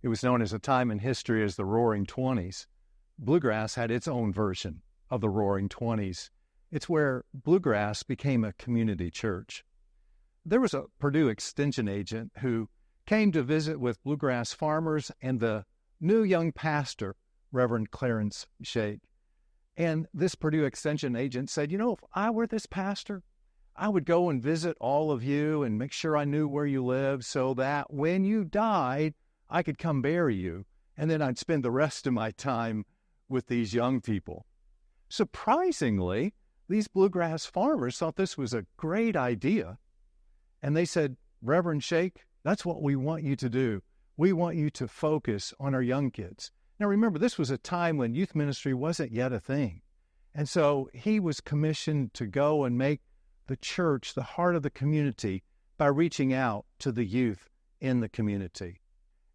It was known as a time in history as the Roaring Twenties. Bluegrass had its own version of the Roaring Twenties. It's where Bluegrass became a community church. There was a Purdue extension agent who came to visit with Bluegrass farmers and the new young pastor, Reverend Clarence Shake. And this Purdue extension agent said, if I were this pastor, I would go and visit all of you and make sure I knew where you lived so that when you died, I could come bury you. And then I'd spend the rest of my time with these young people. Surprisingly, these Bluegrass farmers thought this was a great idea. And they said, Reverend Shake, that's what we want you to do. We want you to focus on our young kids. Now remember, this was a time when youth ministry wasn't yet a thing. And so he was commissioned to go and make the church the heart of the community by reaching out to the youth in the community.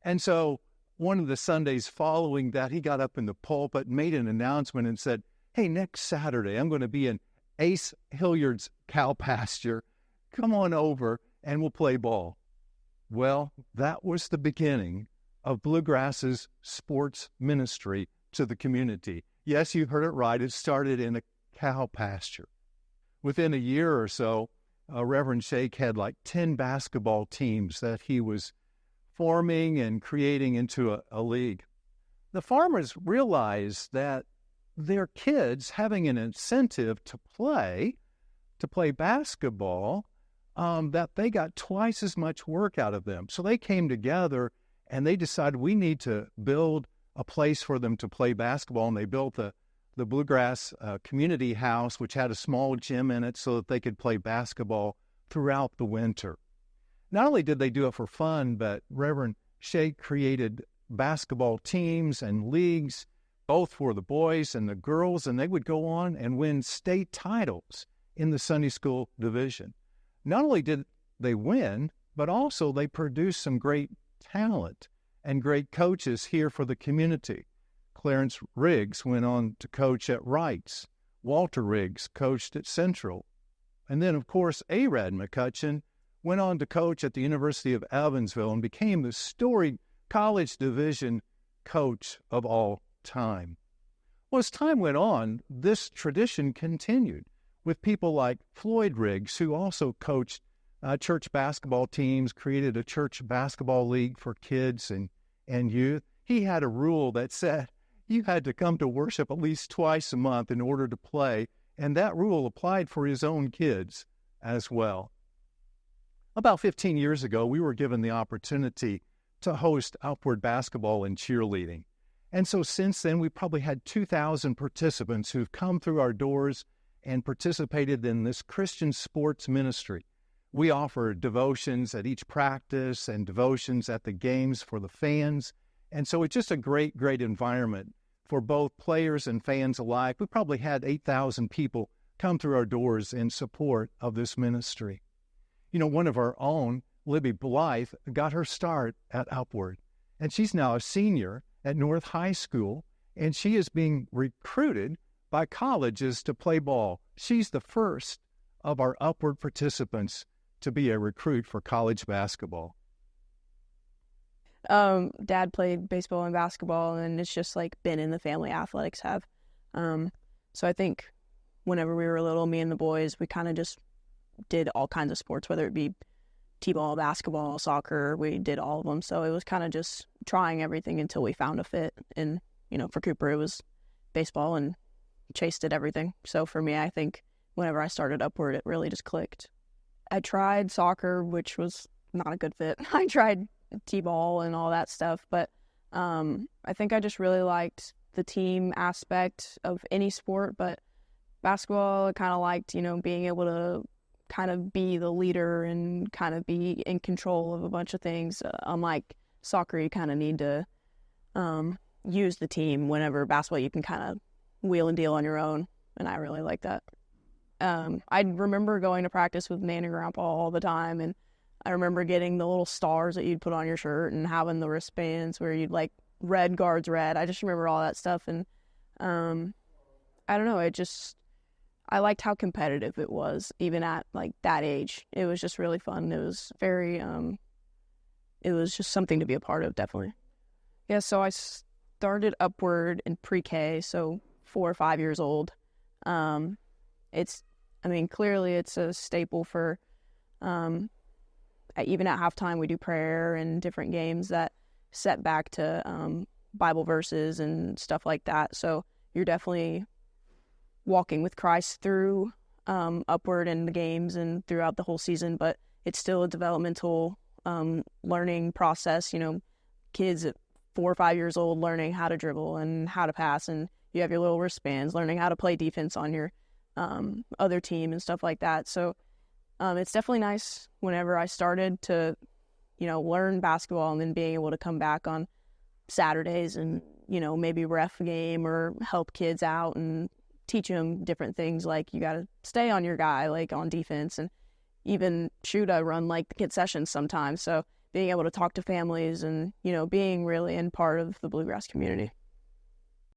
And so one of the Sundays following that, he got up in the pulpit, made an announcement and said, hey, next Saturday, I'm going to be in Ace Hilliard's cow pasture. Come on over and we'll play ball. Well, that was the beginning of Bluegrass's sports ministry to the community. Yes, you heard it right. It started in a cow pasture. Within a year or so, Reverend Shake had like 10 basketball teams that he was forming and creating into a league. The farmers realized that their kids having an incentive to play basketball, that they got twice as much work out of them. So they came together and they decided we need to build a place for them to play basketball. And they built the Bluegrass Community House, which had a small gym in it so that they could play basketball throughout the winter. Not only did they do it for fun, but Reverend Shake created basketball teams and leagues, both for the boys and the girls, and they would go on and win state titles in the Sunday school division. Not only did they win, but also they produced some great talent and great coaches here for the community. Clarence Riggs went on to coach at Wrights. Walter Riggs coached at Central. And then, of course, A-Rad McCutcheon went on to coach at the University of Evansville and became the storied college division coach of all time. Well, as time went on, this tradition continued with people like Floyd Riggs, who also coached church basketball teams, created a church basketball league for kids and youth. He had a rule that said you had to come to worship at least twice a month in order to play, and that rule applied for his own kids as well. About 15 years ago, we were given the opportunity to host Upward basketball and cheerleading. And so since then, we probably had 2,000 participants who've come through our doors and participated in this Christian sports ministry. We offer devotions at each practice and devotions at the games for the fans. And so it's just a great, great environment for both players and fans alike. We probably had 8,000 people come through our doors in support of this ministry. One of our own, Libby Blythe, got her start at Upward. And she's now a senior at North High School, and she is being recruited by colleges to play ball. She's the first of our Upward participants to be a recruit for college basketball. Dad played baseball and basketball, and it's just like been in the family. Athletics have. So I think whenever we were little, me and the boys, we kind of just did all kinds of sports, whether it be t-ball, basketball, soccer. We did all of them. So it was kind of just trying everything until we found a fit. And, for Cooper, it was baseball, and Chase did everything. So for me, I think whenever I started Upward, it really just clicked. I tried soccer, which was not a good fit. I tried t-ball and all that stuff, but I think I just really liked the team aspect of any sport. But basketball, I kind of liked, being able to kind of be the leader and kind of be in control of a bunch of things. Unlike soccer, you kind of need to use the team. Whenever basketball, you can kind of wheel and deal on your own, and I really like that. I remember going to practice with Nan and Grandpa all the time, and I remember getting the little stars that you'd put on your shirt and having the wristbands where you'd like red guards red. I just remember all that stuff, and I don't know, I liked how competitive it was, even at like that age. It was just really fun. It was very, it was just something to be a part of, definitely. Yeah, so I started Upward in pre-K, so 4 or 5 years old. It's, I mean, clearly it's a staple for, even at halftime we do prayer and different games that set back to Bible verses and stuff like that. So you're definitely walking with Christ through Upward in the games and throughout the whole season, but it's still a developmental learning process. You know, kids at 4 or 5 years old learning how to dribble and how to pass, and you have your little wristbands, learning how to play defense on your other team and stuff like that. So it's definitely nice whenever I started to, you know, learn basketball and then being able to come back on Saturdays and, you know, maybe ref a game or help kids out and teach them different things, like you got to stay on your guy, like on defense, and even shoot, I run like concessions sometimes. So being able to talk to families and, you know, being really in part of the bluegrass community.